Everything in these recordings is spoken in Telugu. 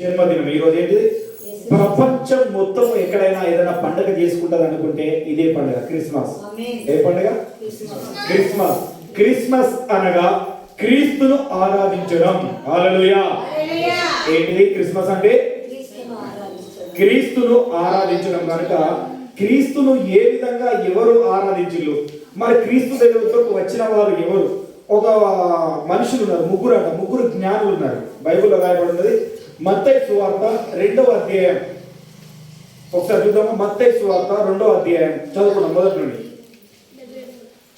జన్మదినం ఈ రోజు ఏంటిది? ప్రపంచం మొత్తం ఎక్కడైనా ఏదైనా పండుగ చేసుకుంటారు అనుకుంటే ఇదే పండుగ, క్రిస్మస్. ఏ పండుగ? క్రిస్మస్. క్రిస్మస్ అనగా క్రీస్తును ఆరాధించడం. హల్లెలూయా. ఏంటిది క్రిస్మస్ అంటే? క్రీస్తును ఆరాధించడం. కనుక క్రీస్తును ఏ విధంగా ఎవరు ఆరాధించారు? మరి క్రీస్తు దగ్గరకు వచ్చిన వారు ఎవరు? ఒక మనుషులు ఉన్నారు, ముగ్గురు జ్ఞానులు ఉన్నారు. బైబిల్లో రాయబడినది మత్తయి సువార్త 2వ అధ్యాయం. ఒకసారి చూద్దాము. మత్తయి సువార్త 2వ అధ్యాయం చదువుకున్నాం మొదటి నుండి.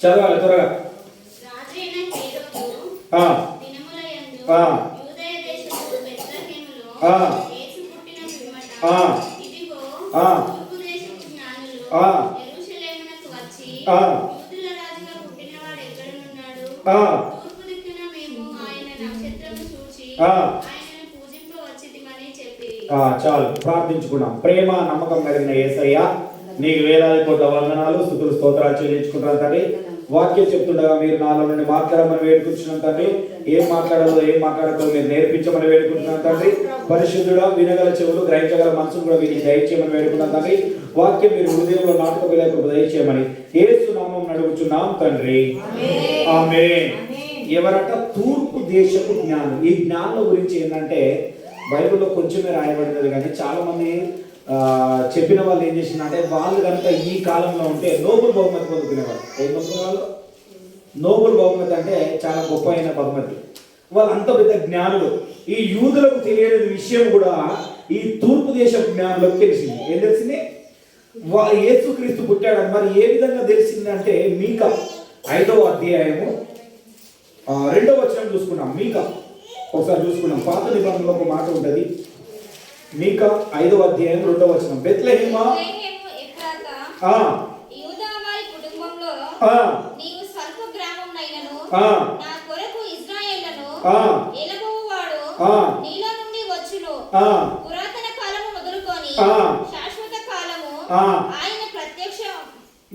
చదవాలి త్వరగా. చాలు, ప్రార్థించుకున్నాం. ప్రేమ నమ్మకం కలిగిన యేసయ్య, నీకు వేలాది కోట్ల వందనాలు, స్తుతులు స్తోత్రాలు చెల్లించుకుంటున్నాను తండ్రి. వాక్యం చెప్తుండగా మీరు నాలో నుండి మాట్లాడమని వేడుకుంటున్నాను తండ్రి. ఏం మాట్లాడాలో ఏం మాట్లాడకూడదు మీరు నేర్పించమని వేడుకుంటున్నాను తండ్రి. పరిశుద్ధుడా, వినగల చెవులు, గ్రహించగల మనసును కూడా వీరికి దయచేయమని వేడుకున్నాను తండ్రి. వాక్యం మీరు హృదయంలో నాటక విలేకరు దయచేయమని యేసు నామం నడుగుచున్నాం తండ్రి. ఆమేన్. ఎవరట? తూర్పు దేశపు జ్ఞానం. ఈ జ్ఞానం గురించి ఏంటంటే బైబిల్లో కొంచెమే రాయబడినది, కానీ చాలా మంది చెప్పిన వాళ్ళు ఏం చేసిందంటే, వాళ్ళు కనుక ఈ కాలంలో ఉంటే నోబెల్ బహుమతి పొందుకునేవాళ్ళు. ఏం పొందుకునేవాళ్ళు? నోబెల్ బహుమతి అంటే చాలా గొప్ప అయిన బహుమతి. వాళ్ళు అంత పెద్ద జ్ఞానులు. ఈ యూదులకు తెలియని విషయం కూడా ఈ తూర్పు దేశ జ్ఞానులకు తెలిసింది. ఏం తెలిసింది? యేసుక్రీస్తు పుట్టాడని. మరి ఏ విధంగా తెలిసిందంటే మీకా 5వ అధ్యాయము 2వ వచనం చూసుకున్నాం. మీకా ఒకసారి చూసుకున్నాం. పాత నిబంధనలో ఒక మాట ఉంటుంది. మీకా 5వ అధ్యాయం 2వ వచనం. బెత్లెహేమా,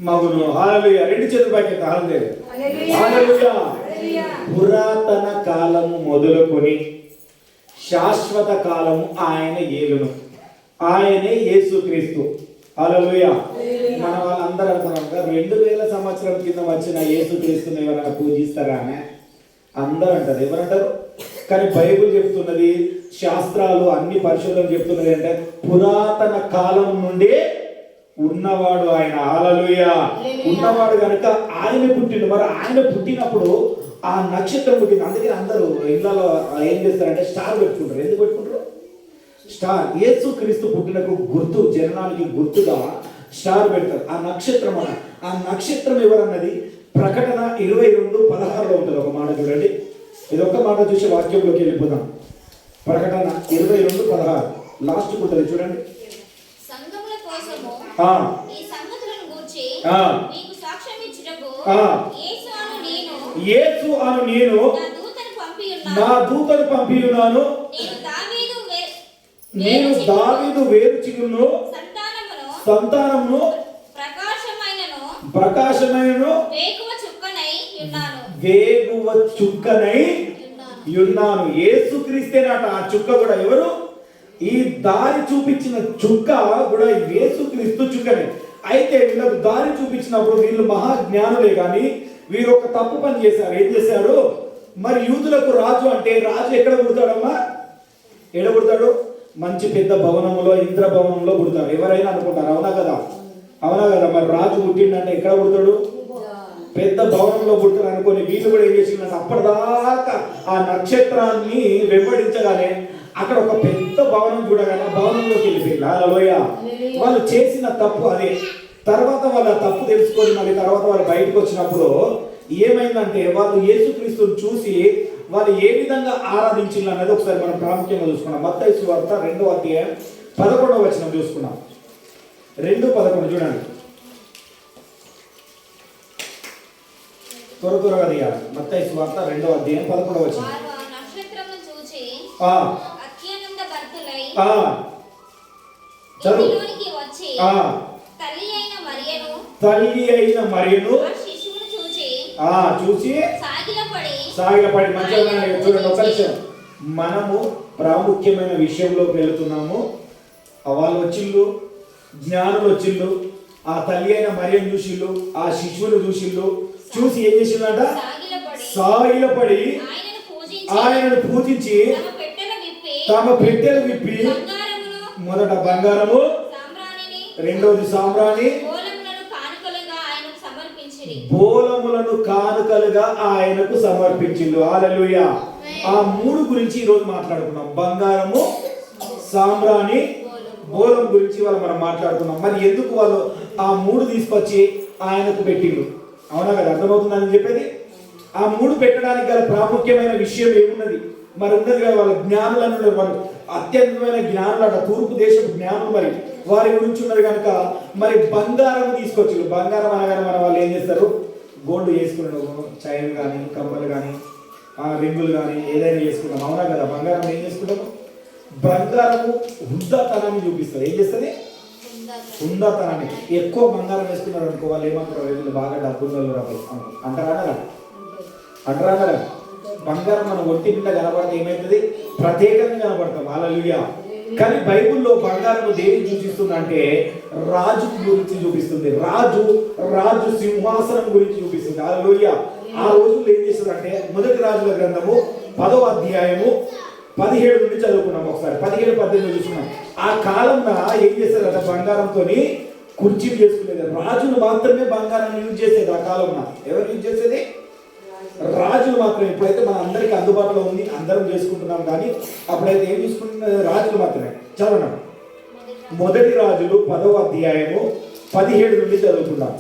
మగును. హల్లెలూయా. రెండు చేతులు పైకి హల్లెలూయా. పురాతన కాలము మొదలుకొని శాశ్వత కాలము ఆయన ఏలును. ఆయనే యేసుక్రీస్తు. హల్లెలూయా. మన వాళ్ళందరూ అనుకున్నాం 2000 సంవత్సరం కింద వచ్చిన యేసుక్రీస్తుని ఎవరైనా పూజిస్తారా అని అందరూ అంటారు. ఎవరంటారు? కానీ బైబిల్ చెప్తున్నది, శాస్త్రాలు అన్ని పరిశోధనలు చెప్తున్నది అంటే పురాతన కాలం నుండే ఉన్నవాడు ఆయన. హల్లెలూయా. ఉన్నవాడు కనుక ఆయన పుట్టిండు. మరి ఆయన పుట్టినప్పుడు ఆ నక్షత్రం పుట్టింది. అందుకే అందరూ ఇళ్లలో ఏం చేస్తారంటే స్టార్ పెట్టుకుంటారు. ఎందుకు పెట్టుకుంటారు? స్టార్. యేసుక్రీస్తు పుట్టినకు గుర్తు, జననానికి గుర్తుగా స్టార్ పెడతారు. ఆ నక్షత్రం అన్న, ఆ నక్షత్రం ఎవరన్నది ప్రకటన 22:16 ఉంటుంది. ఒక మాట చూడండి. ఇది ఒక్క మాట చూసి వాక్యంలోకి వెళ్ళిపోదాం. ప్రకటన 22:16 లాస్ట్ ఉంటుంది చూడండి. యేసు అను నేను నా దూతను పంపి ఉన్నాను. నేను దావీదు వేరు చిగురును సంతానమును ప్రకాశమైనను వేగువ చుక్కనై ఉన్నాను. యేసుక్రీస్తేనట ఆ చుక్క కూడా. ఎవరు? ఈ దారి చూపించిన చుక్క కూడా యేసుక్రీస్తు చుక్కనే. అయితే వీళ్ళకు దారి చూపించినప్పుడు వీళ్ళు మహాజ్ఞానులే, కానీ వీరు ఒక తప్పు పని చేశారు. ఏం చేశారు? మరి యూదులకు రాజు అంటే రాజు ఎక్కడ పుడతాడమ్మా? ఎక్కడ పుడతాడు? మంచి పెద్ద భవనంలో, ఇంద్ర భవనంలో పుడతాడు. ఎవరైనా అనుకుంటారు. అవునా కదా? అవునా కదా? మరి రాజు పుట్టిండంటే ఎక్కడ పుడతాడు? పెద్ద భవనంలో పుడతాడు అనుకొని వీళ్ళు కూడా ఏం చేసిందంటే అప్పటిదాకా ఆ నక్షత్రాన్ని వెంబడించగానే అక్కడ ఒక పెద్ద భవనం చూడగానే భవనంలోకి వెళ్ళిపోయింది. హల్లెలూయా. వాళ్ళు చేసిన తప్పు అదే. తర్వాత వాళ్ళ తప్పు తెలుసుకొని మళ్ళీ తర్వాత వాళ్ళు బయటకు వచ్చినప్పుడు ఏమైందంటే వాళ్ళు యేసుక్రీస్తుని చూసి వాళ్ళు ఏ విధంగా ఆరాధించారు అనేది ఒకసారి మనం ప్రాముఖ్యంగా చూసుకున్నాం. మత్తయి సువార్త 2వ అధ్యాయం 11వ వచనం చూసుకున్నాం. 2:11 చూడండి. త్వరగా దిగాలి. మత్తయి సువార్త 2వ అధ్యాయం 11వ వచనం. చదువు. తల్లి అయిన మరియను చూసి సాగిలపడి మంచిగా చూడండి. ఒక నిమిషం మనము ప్రాముఖ్యమైన విషయంలోకి వెళుతున్నాము. వాళ్ళు వచ్చిళ్ళు, జ్ఞానులు వచ్చిళ్ళు, ఆ తల్లి అయిన మరియను చూసిళ్ళు, ఆ శిశువును చూసిళ్ళు. చూసి ఏం చేసిందంట? సాగిలపడి ఆయనను పూజించి తమ పెట్టెలు విప్పి మొదట బంగారము, రెండవది సాంబ్రాణి, బోలములను కానుకలుగా ఆయనకు సమర్పించిండు. హల్లెలూయా. ఆ మూడు గురించి ఈరోజు మాట్లాడుకున్నాం. బంగారము, సాంబ్రాణి, బోలం గురించి వాళ్ళు మనం మాట్లాడుకున్నాం. మరి ఎందుకు వాళ్ళు ఆ మూడు తీసుకొచ్చి ఆయనకు పెట్టిండు? అవునా కదా? అర్థమవుతుందని చెప్పేది. ఆ మూడు పెట్టడానికి గల ప్రాముఖ్యమైన విషయం ఏమున్నది? మరి ఉన్నది కదా, వాళ్ళ జ్ఞానులు అన్నారు. వాళ్ళు అత్యంతమైన జ్ఞానులు అట, తూర్పు దేశపు జ్ఞానులు. మరి వారి గురించి ఉన్నది కనుక మరి బంగారం తీసుకొచ్చారు. బంగారం అనగానే మన వాళ్ళు ఏం చేస్తారు? గోల్డ్ చేసుకున్నాడు, చైన్ కానీ, కమ్మలు కానీ, రింగులు కానీ ఏదైనా చేసుకుంటాం. అవునా కదా? బంగారం ఏం చేసుకుంటాము? బంగారము హుందాతనాన్ని చూపిస్తుంది. ఏం చేస్తుంది? హుందాతనాన్ని. ఎక్కువ బంగారం వేసుకున్నారు అనుకో, వాళ్ళు ఏమంటారు? వీళ్ళు బాగా డబ్బులు అంటారా? అంటారా? బంగారం మన ఒంటి నిండా కనబడితే ఏమవుతుంది? ప్రత్యేకంగా కనబడతాం. హల్లెలూయా. కానీ బైబిల్లో బంగారం దేనికి సూచిస్తుంది అంటే రాజు గురించి చూపిస్తుంది. రాజు సింహాసనం గురించి చూపిస్తుంది. హల్లెలూయా. ఆ రోజుల్లో ఏం చేస్తుందంటే మొదటి రాజుల గ్రంథము 10వ అధ్యాయము 17 నుండి చదువుకున్నాం. ఒకసారి 17, 18 చూసుకున్నాం. ఆ కాలంలో ఏం చేస్తారట? బంగారంతో కుర్చీలు చేసుకునేది. రాజులు మాత్రమే బంగారాన్ని యూజ్ చేసేది ఆ కాలంలో. ఎవరు యూజ్ చేసేది? రాజులు మాత్రమే. ఇప్పుడైతే మన అందరికి అందుబాటులో ఉంది, అందరం చేసుకుంటున్నాం. కానీ అప్పుడైతే ఏం చూసుకుంటున్నది? రాజులు మాత్రమే. చదవడం మొదటి రాజులు 10వ అధ్యాయము 17 నుండి చదువుకుందాం.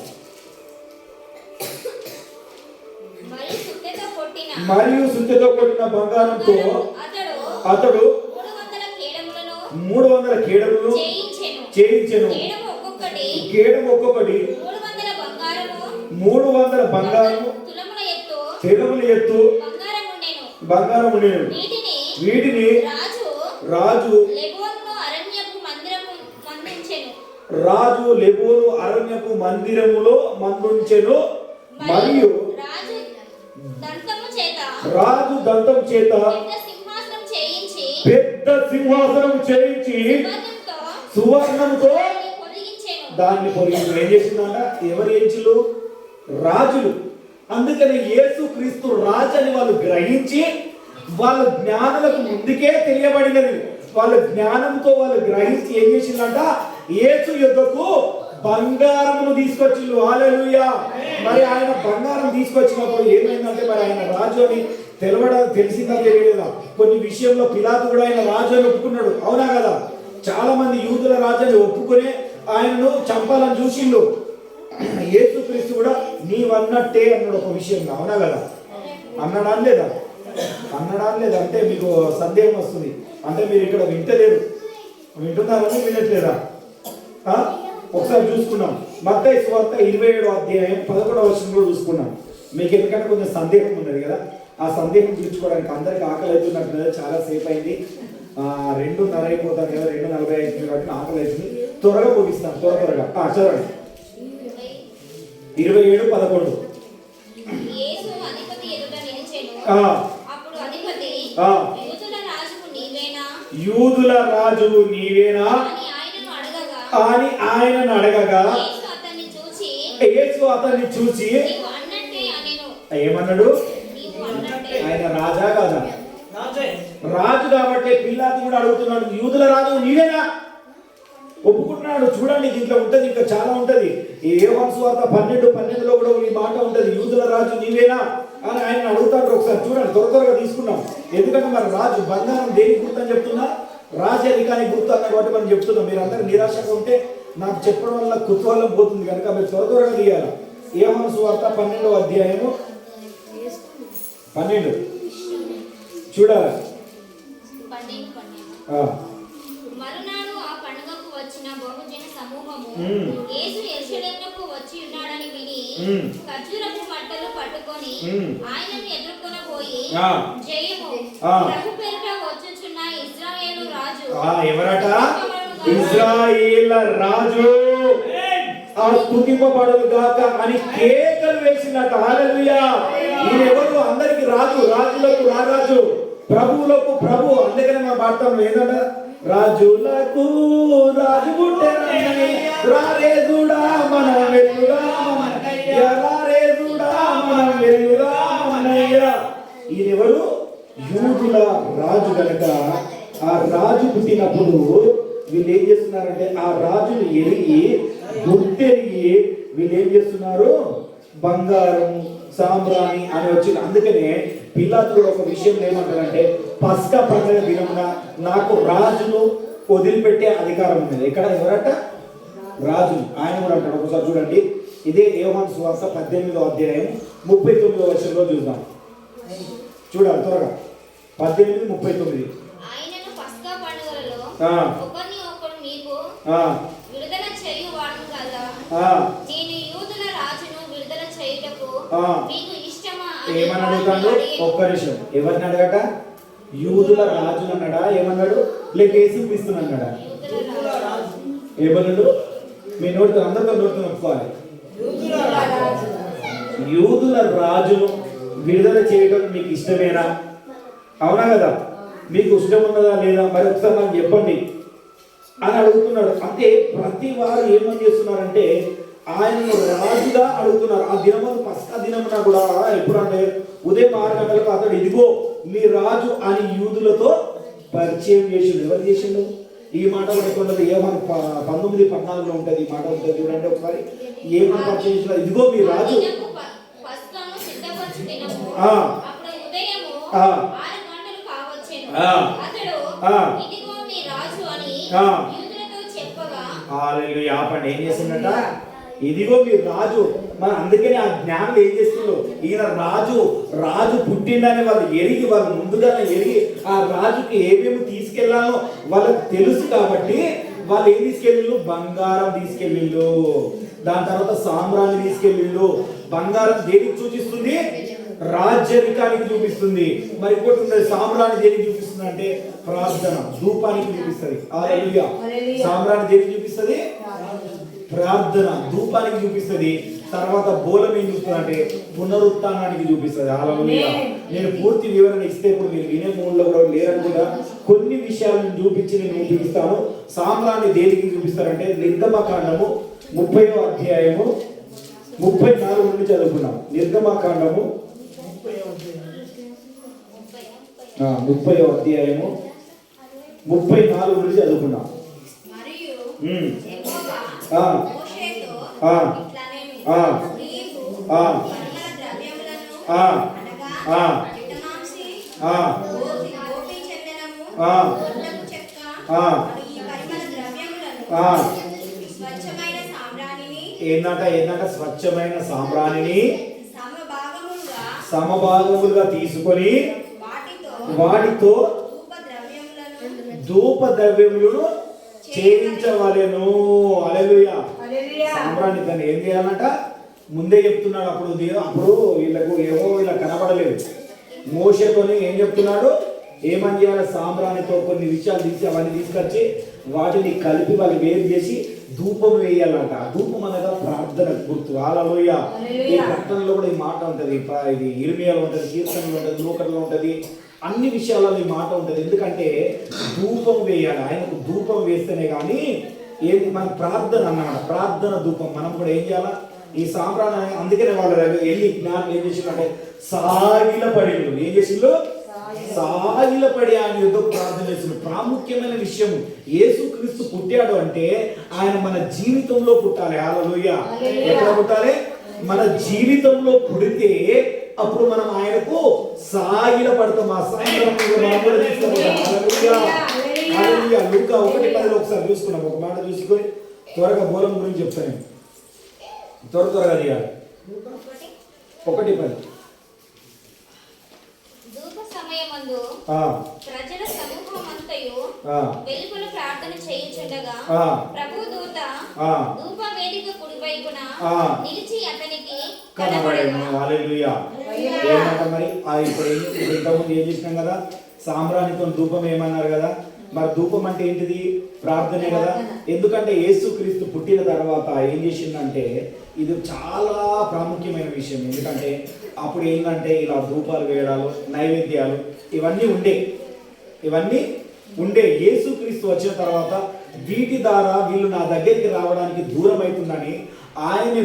మరియు సుత్తెతో కొట్టిన బంగారంతో అతడు 300 కేడములను చేయించెను. కేడము ఒక్కొక్కటి 300 బంగారము తెరముల ఎత్తు బంగారము నేను. వీటిని రాజు లెబోను అరణ్యపు మందిరములో మందుంచెను. మరియు రాజు దంతం చేత పెద్ద సింహాసనం చేయించి సువర్ణంతో దాన్ని పొడిగించు. ఏం చేసిందంట? ఎవరు చేయించు? రాజులు. అందుకని యేసు క్రీస్తు రాజు అని వాళ్ళు గ్రహించి వాళ్ళ జ్ఞానులకు ముందుకే తెలియబడినది. వాళ్ళ జ్ఞానంతో వాళ్ళు గ్రహించి ఏం చేసిందంట? యేసు యొద్దకు బంగారమును తీసుకొచ్చిళ్ళు. హల్లెలూయా. మరి ఆయన బంగారం తీసుకొచ్చినప్పుడు ఏమైందంటే మరి ఆయన రాజు అని తెలిసిందా తెలియలేదా? కొన్ని విషయంలో పిలాతు కూడా ఆయన రాజు అని ఒప్పుకున్నాడు. అవునా కదా? చాలా మంది యూదుల రాజు అని ఒప్పుకుని ఆయనను చంపాలని చూసిండు. యేసుక్రీస్తు కూడా నీవన్నట్టే అన్నాడు ఒక విషయం. అవునా కదా? అన్నాడా లేదా? అంటే మీకు సందేహం వస్తుంది. అంటే మీరు ఇక్కడ వింటలేరు. వింటున్నారని వినట్లేదా? ఒకసారి చూసుకున్నాం. మత్తయి సువార్త 27వ అధ్యాయం 11వ వచనంలో చూసుకున్నాం. మీకు ఎందుకంటే కొంచెం సందేహం ఉన్నది కదా, ఆ సందేహం తీర్చుకోవడానికి అందరికి ఆకలి అవుతున్నట్టు కదా. చాలా సేపు అయింది, 2:30 అయిపోతాను కదా, 2:45 కాబట్టి ఆకలి అవుతుంది. త్వరగా ముగిస్తాను. త్వరగా చదవండి. 27:11. యూదుల రాజు నీవేనా అని ఆయనను అడగగా యేసు అతన్ని చూసి ఏమన్నాడు? ఆయన రాజా కాదా? రాజు కాబట్టి పిలాతు కూడా అడుగుతున్నాడు, యూదుల రాజు నీవేనా? ఒప్పుకుంటున్నాడు. చూడండి, దీంట్లో ఉంటది, ఇంకా చాలా ఉంటది. ఈ యోహాను సువార్త 12:12లో కూడా ఈ మాట ఉంటది, యూదుల రాజు నీవేనా అని ఆయన అడుగుతాడు. ఒకసారి చూడండి, త్వరగా తీసుకున్నాం. ఎందుకంటే మరి రాజు బంగారం దేనికి గుర్తు అని చెప్తున్నా? రాజరికానికి గుర్తు అన్న కాబట్టి మనం చెప్తున్నాం. మీరు అందరూ నిరాశగా ఉంటే నాకు చెప్పడం వల్ల కుతూహలం పోతుంది కనుక మీరు త్వరగా తీయాలి. యోహాను సువార్త 12వ అధ్యాయము 12 చూడాలి. మరునాడు ఆ పండుగకు వచ్చిన బహుజన సమూహము యేసు యెరూషలేమునకు వచ్చి ఉన్నాడని విని ఖర్జూరపు మట్టలు పట్టుకొని ఆయనను ఎదుర్కొనబోయి జయము ప్రభు పేరిట వచ్చుచున్న ఇశ్రాయేలు రాజు. ఎవరట? ఇశ్రాయేలు రాజు ఆ స్తుతింపబడును గాక అని కేకలు వేసినట్టు. హల్లెలూయా. ఈయనెవరు? అందరికి రాజు, రాజులకు రారాజు. ప్రభువులకు ప్రభు. అందుకనే మనం పాడతాం ఏంటంటే రాజులకు రాజు పుట్టెనని రారేజుడా మనం వెలుగుదామనయ్య, రారేజుడా మనం వెలుగుదామనయ్య. ఈయనెవరు? యూదుల రాజు కనుక ఆ రాజు పుట్టినప్పుడు వీళ్ళు ఏం చేస్తున్నారంటే ఆ రాజును ఎరిగి గుర్తెరిగి వీళ్ళు ఏం చేస్తున్నారు? బంగారం సాంబ్రాణి అని వచ్చింది. అందుకనే పిలాతుడు ఒక విషయం ఏమంటారంటే పస్కా పండుగ దినమున నాకు రాజును వదిలిపెట్టే అధికారం ఉన్నది. ఇక్కడ ఎవరట? రాజు. ఆయన కూడా అంటాడు. ఒకసారి చూడండి, ఇదే యోహాను సువార్త 18వ అధ్యాయం 39వ వచనంలో చూద్దాం. చూడాలి త్వరగా. 18:39. ఆయనను పస్కా పండుగలలో ఒకరిని ఒకడు మీకు విడుదల చేయువాడు కదా, నేను యూదుల రాజును విడుదల చేయుటకు మీకు ఇష్టమా అని ఏమని అడుగుతాడు? ఒక్క నిమిషం. ఎవరిని అడగట? యూదుల రాజు అన్నాడా? ఏమన్నాడు? లేక యేసుక్రీస్తుని అన్నాడా? ఏమన్నాడు? మీ నోటితో అందరితో నోటితో ఒప్పుకోవాలి. యూదుల రాజును విడుదల చేయడం మీకు ఇష్టమేనా? అవునా కదా? మీకు ఇష్టం ఉన్నదా లేదా? మరి ఒకసారి నాకు చెప్పండి అని అడుగుతున్నాడు. అంటే ప్రతి వారు ఏమని చేస్తున్నారంటే ఆయనను రాజుగా అడుగుతున్నారు. ఆ దినము పస్కా దినమున కూడా ఎప్పుడంటే ఉదయం 6 గంటలకు అతడు ఇదిగో మీ రాజు అని యూదులతో పరిచయం చేసిండు. ఎవరు చేసిండు? ఈ మాట కూడా యోహాను 19:14 ఉంటుంది. ఈ మాట ఉంటుంది చూడండి ఒకసారి. ఏమని పరిచయం చేసిన? ఇదిగో మీ రాజు. పస్కాను సిద్ధపరచు దినము అప్పుడు ఉదయము 6 గంటలు కావచ్చెను. అతడు ఇదిగో మీ రాజు అని యూదులతో చెప్పగా హల్లెలూయా. ఆపండి. ఏం చేసిందట? ఇదిగో మీ రాజు. మరి అందుకని ఆ జ్ఞానం ఏం చేస్తుందో ఈయన రాజు పుట్టిండని వాళ్ళు ఎరిగి, వాళ్ళు ముందుగానే ఎరిగి ఆ రాజుకి ఏమేమి తీసుకెళ్లాలో వాళ్ళకి తెలుసు కాబట్టి వాళ్ళు ఏం తీసుకెళ్ళిళ్ళు? బంగారం తీసుకెళ్ళిళ్ళు. దాని తర్వాత సామ్రాన్ని తీసుకెళ్ళిళ్ళు. బంగారం దేనికి సూచిస్తుంది? రాజ్యాధికారికి చూపిస్తుంది. మరి ఇంకోటి ఉన్నది, సామ్రాన్ని దేనికి చూపిస్తుంది అంటే ప్రార్థన ధూపానికి చూపిస్తుంది. హల్లెలూయా. సామ్రాన్ని దేనికి చూపిస్తుంది? ప్రార్థన ధూపానికి చూపిస్తుంది. తర్వాత బోలం ఏం చూస్తుంది అంటే పునరుత్థానానికి చూపిస్తుంది. హల్లెలూయా. నేను పూర్తి వివరణ ఇస్తే ఇప్పుడు మీరు వినే మూడ్లో కూడా లేరనుకుంటా. కొన్ని విషయాలను చూపించి నేను చూపిస్తాను. సామ్రాన్ని దేనికి చూపిస్తారంటే నిర్గమకాండము 30వ అధ్యాయము 34 నుండి చదువుకున్నాం. నిర్గమకాండము 30వ అధ్యాయము 34 నుండి చదువుకున్నాం. ఏంటంట? స్వచ్ఛమైన సాంబ్రాణిని సమభాగములుగా తీసుకొని వాటితో ధూప ద్రవ్యములను చేయించవలెను. హల్లెలూయా. సాంబ్రాణి దాన్ని ఏం చేయాలంట? ముందే చెప్తున్నాడు. అప్పుడు వీళ్ళకు ఏవో ఇలా కనబడలేదు. మోషేతోని ఏం చెప్తున్నాడు? ఏమని చేయాలి? సాంబ్రాణితో కొన్ని విషయాలు తీసి అవన్నీ తీసుకొచ్చి వాటిని కలిపి వాళ్ళు వేరు చేసి ధూపం వేయాలంట. ధూపం అనగా ప్రార్థన గుర్తు. హల్లెలూయా. ఈ ప్రకటనలో కూడా ఈ మాట ఉంటుంది. ఇది ఇర్మియాలో ఉంటుంది, కీర్తనలో ఉంటుంది, లూకలో ఉంటుంది, అన్ని విషయాలలో ఈ మాట ఉంటుంది. ఎందుకంటే ధూపం వేయాలి. ఆయనకు ధూపం వేస్తేనే కానీ ఏంటి మన ప్రార్థన అన్నమాట. ప్రార్థన ధూపం మనం కూడా ఏం చేయాలా? ఈ సాంబ్రాణ. అందుకనే వాళ్ళు వెళ్ళి జ్ఞానం ఏం చేసిందంటే సాగిలపడి ఏం చేసిండ్రు? సాగిలపడి ఆయన యుద్ధ ప్రార్థన చేసిన ప్రాముఖ్యమైన విషయం. యేసుక్రీస్తు పుట్టాడు అంటే ఆయన మన జీవితంలో పుట్టాలి. హల్లెలూయా. ఎక్కడ పుట్టాలి? మన జీవితంలో పుడితే అప్పుడు మనం ఆయనకు సాగిల పడతాం. ఆ సాయంత్రం లూకా 1:10 ఒకసారి చూసుకున్నాం. ఒక మాట చూసుకొని త్వరగా బోలం గురించి చెప్తాను. త్వరగా దిగాలి. 1:10 సమయమందు ప్రజల సమూహమంతయు వెలుపల ప్రార్థన చేయుచుండగా ప్రభు దూత ధూప వేదిక కుడివైపున నిలిచి అతనికి కనబడెను. హల్లెలూయా. ఏమంట మరి? ఇప్పుడు ఇంతకుముందు ఏం చేసినాం కదా, సాంబ్రాణితో ధూపం ఏమన్నారు కదా. మరి ధూపం అంటే ఏంటిది? ప్రార్థనే కదా. ఎందుకంటే యేసుక్రీస్తు పుట్టిన తర్వాత ఏం చేసిందంటే ఇది చాలా ప్రాముఖ్యమైన విషయం. ఎందుకంటే అప్పుడు ఏంటంటే ఇలా ధూపాలు వేయడాలు, నైవేద్యాలు ఇవన్నీ ఉండే యేసుక్రీస్తు వచ్చిన తర్వాత వీటి ద్వారా వీళ్ళు నా దగ్గరికి రావడానికి దూరం అవుతుందని ఆయనే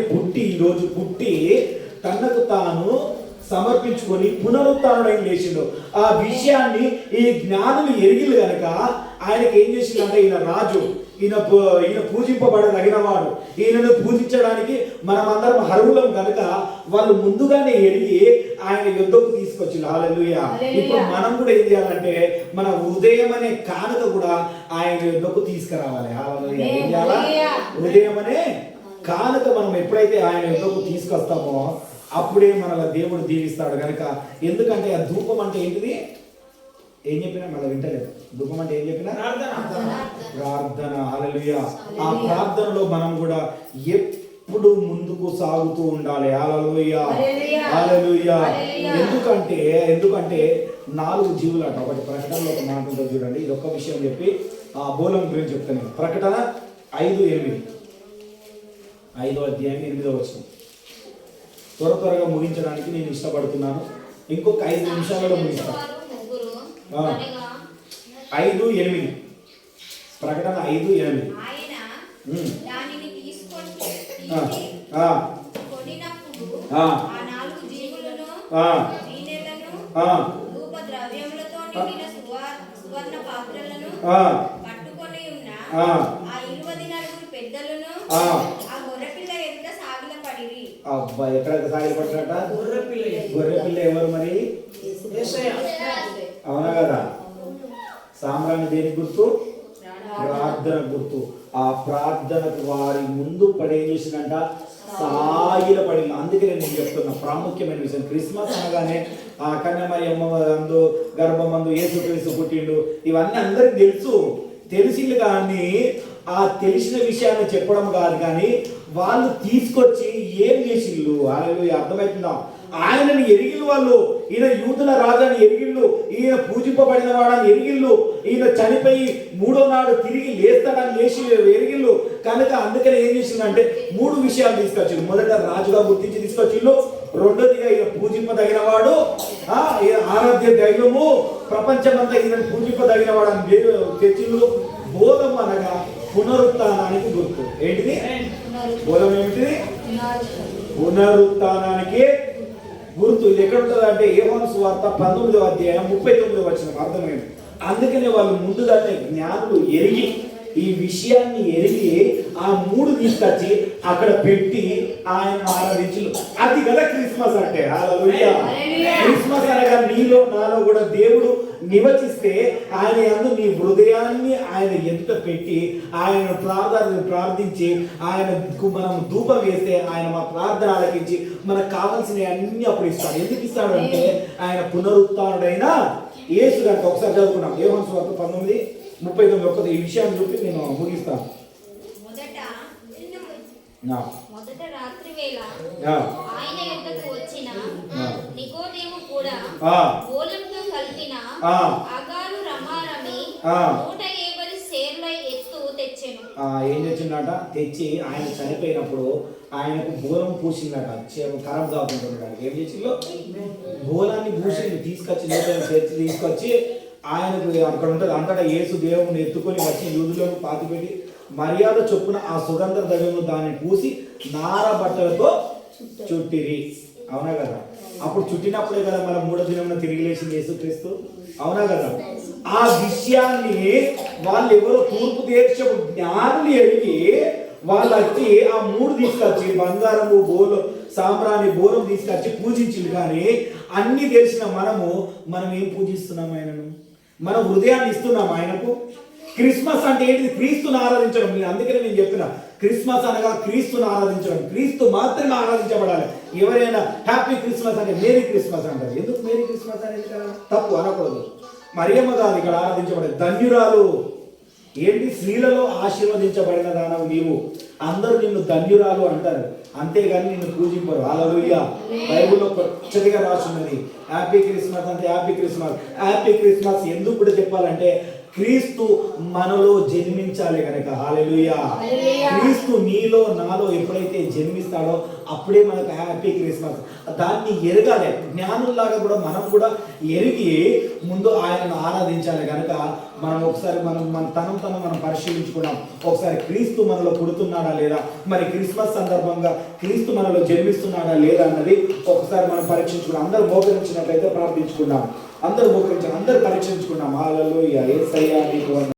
ఈరోజు పుట్టి తనకు తాను సమర్పించుకొని పునరుత్థానుడైన చేసిండు. ఆ విషయాన్ని ఈ జ్ఞానులు ఎరిగిలు గనక ఆయనకి ఏం చేసిందంటే, ఈయన రాజు, ఈయన పూజింపబడదగినవాడు, ఈయనను పూజించడానికి మనమందరం అర్హులం కనుక వాళ్ళు ముందుగానే ఎరిగి ఆయన యుద్ధకు తీసుకొచ్చిండు. హల్లెలూయా. ఇప్పుడు మనం కూడా ఏం చేయాలంటే మన ఉదయం అనే కానుక కూడా ఆయన యుద్ధకు తీసుకురావాలి. హల్లెలూయా. ఏం చేయాలా? ఉదయం అనే కానుక మనం ఎప్పుడైతే ఆయన యుద్ధకు తీసుకొస్తామో అప్పుడే మన దేవుడు దీవిస్తాడు కనుక. ఎందుకంటే ఆ ధూపం అంటే ఏంటిది? ఏం చెప్పినా మళ్ళీ వింటలేదు. ధూపం అంటే ఏం చెప్పినా? ప్రార్థన. హల్లెలూయా. ఆ ప్రార్థనలో మనం కూడా ఎప్పుడు ముందుకు సాగుతూ ఉండాలి. హల్లెలూయా, హల్లెలూయా. ఎందుకంటే 4 జీవులట. ఒకటి ప్రకటనలో ఒక మాట ఉంటుంది చూడండి. ఇది ఒక్క విషయం చెప్పి ఆ బోలం గురించి చెప్తాను. ప్రకటన 5:8, 5వ అధ్యాయం 8వ వచనం. త్వరగా ముగించడానికి నేను ఇష్టపడుతున్నాను. ఇంకొక 5 నిమిషాలలో ముగిస్తాను. 5:8 ప్రకటన 5:8. అబ్బా, ఎక్కడ సాగిపడ్డాట? గొర్రెపిల్ల ఎవరు మరి? అవునా కదా? సామ్రాణి దేనికి గుర్తు? ప్రార్థన గుర్తు. ఆ ప్రార్థనకు వారి ముందు పడేం చేసిందంట? సాగిల పడింది. అందుకే నేను చెప్తున్నా ప్రాముఖ్యమైన విషయం. క్రిస్మస్ అనగానే ఆ కన్యమరియమ్మ అందు గర్భమందు యేసుక్రీస్తు పుట్టిండు, ఇవన్నీ అందరికి తెలిసింది. కానీ ఆ తెలిసిన విషయాన్ని చెప్పడం కాదు, కానీ వాళ్ళు తీసుకొచ్చి ఏం చేసిళ్ళు? హల్లెలూయా. అర్థమవుతుందా? ఆయనని ఎరిగిళ్ళు వాళ్ళు. ఈయన యూదుల రాజాని ఎరిగిళ్ళు, ఈయన పూజింపబడిన వాడని ఎరిగిళ్ళు, ఈయన చనిపోయి 3వ నాడు తిరిగి లేస్తాడని ఎరిగిళ్ళు కనుక. అందుకని ఏం చేసిందంటే 3 విషయాలు తీసుకొచ్చిండు. మొదట రాజుగా గుర్తించి తీసుకొచ్చిళ్ళు. రెండోదిగా ఈయన పూజింపదగిన వాడు, ఆరాధ్య దైవము, ప్రపంచమంతా ఈయన పూజింపదగిన వాడు అని తెచ్చిళ్ళు. బోధం అనగా పునరుత్థానానికి గుర్తు. ఏంటిది? బోధం ఏమిటిది? పునరుత్థానానికి గుర్తు. ఇది ఎక్కడ ఉంటుంది అంటే యోహాను సువార్త 19వ అధ్యాయం 39వ వచనం. అర్థమైంది. అందుకనే వాళ్ళు ముందుగానే జ్ఞానులు ఎరిగి ఈ విషయాన్ని ఎరిగి ఆ 3 తీసుకొచ్చి అక్కడ పెట్టి ఆయన ఆరాధించు. అది కదా క్రిస్మస్ అంటే. హల్లెలూయా. క్రిస్మస్ అనగా నీలో నాలో కూడా దేవుడు నివసిస్తే ఆయన యందు నీ హృదయాన్ని ఆయన ఎదుట పెట్టి ఆయన ప్రార్థించి ఆయనకు మనం ధూపం వేస్తే ఆయన మా ప్రార్థన ఆలకించి మనకు కావాల్సినవి అన్ని అప్పుడు ఇస్తాడు. ఎందుకు ఇస్తాడు అంటే ఆయన పునరుత్థానుడైన యేసు కనుక. ఒకసారి చదువుకున్నాం యోహాను సువార్త 19:39. ఈ విషయాన్ని చెప్పి నేను ముగిస్తాను. మొదట రాత్రి వేళ ఆయన యొద్దకు వచ్చిన నికోదేము కూడా బోళంతో కలిపిన అగారు రమారమి 150 సేర్ల ఎత్తు తెచ్చెను. ఏం తెచ్చిందట? తెచ్చి ఆయన చనిపోయినప్పుడు ఆయనకు బోలం పూసిందట. ఖరాబ్ కాకుండా ఏం చేసిందో బోలాన్ని పూసి తీసుకొచ్చి ఆయనకు అక్కడ ఉంటుంది అంతటా యేసు దేవుని ఎత్తుకొని వచ్చి యూదులను పాతిపెట్టి మర్యాద చొప్పున ఆ సుగంధ ద్రవ్యము దాన్ని పూసి నార బట్టలతో చుట్టిరి. అవునా కదా? అప్పుడు చుట్టినప్పుడే కదా మన 3వ దినమున తిరిగి లేచింది యేసుక్రీస్తు. అవునా కదా? ఆ విషయాన్ని వాళ్ళు ఎవరో తూర్పు దేశపు జ్ఞానులు ఎరిగి వాళ్ళు వచ్చి ఆ 3 తీసుకొచ్చి బంగారము సాంబ్రాణి బోరం తీసుకొచ్చి పూజించింది. కానీ అన్ని తెలిసిన మనం ఏం పూజిస్తున్నాం? ఆయనను మన హృదయాన్ని ఇస్తున్నాం ఆయనకు. క్రిస్మస్ అంటే ఏంటిది? క్రీస్తుని ఆరాధించడం. అందుకనే నేను చెప్పిన క్రిస్మస్ అనగా క్రీస్తుని ఆరాధించడం. క్రీస్తు మాత్రమే ఆరాధించబడాలి. ఎవరైనా హ్యాపీ క్రిస్మస్ అంటే మేరీ క్రిస్మస్ అంటారు. ఎందుకు మేరీ క్రిస్మస్ అనేది కదా? తప్పు అనకూడదు. మరియమ్మ కాదు ఇక్కడ ఆరాధించబడేది, ధన్యురాలు. ఏంటి? స్త్రీలలో ఆశీర్వదించబడిన దానవు నీవు. అందరూ నిన్ను ధన్యురాలు అంటారు, అంతేగాని నిన్ను పూజింపరు. హల్లెలూయా. బైబిల్లో పచ్చడిగా రాసున్నది హ్యాపీ క్రిస్మస్ అంటే హ్యాపీ క్రిస్మస్. హ్యాపీ క్రిస్మస్ ఎందుకు కూడా చెప్పాలంటే క్రీస్తు మనలో జన్మించాలి కనుక. హల్లెలూయా. క్రీస్తు నీలో నాలో ఎప్పుడైతే జన్మిస్తాడో అప్పుడే మనకు హ్యాపీ క్రిస్మస్. దాన్ని ఎరగాలి, జ్ఞానుల్లాగా కూడా మనం కూడా ఎరిగి ముందు ఆయనను ఆరాధించాలి కనుక మనం ఒకసారి మన తనం మనం పరిశీలించుకున్నాం. ఒకసారి క్రీస్తు మనలో పుడుతున్నాడా లేదా, మరి క్రిస్మస్ సందర్భంగా క్రీస్తు మనలో జన్మిస్తున్నాడా లేదా అన్నది ఒకసారి మనం పరీక్షించుకున్నాం. అందరూ మోకరించినట్లయితే ప్రార్థించుకున్నాం, అందరూ పరీక్షించుకున్నాం. హల్లెలూయా. యేసయ్యా నీకు వందనాలు.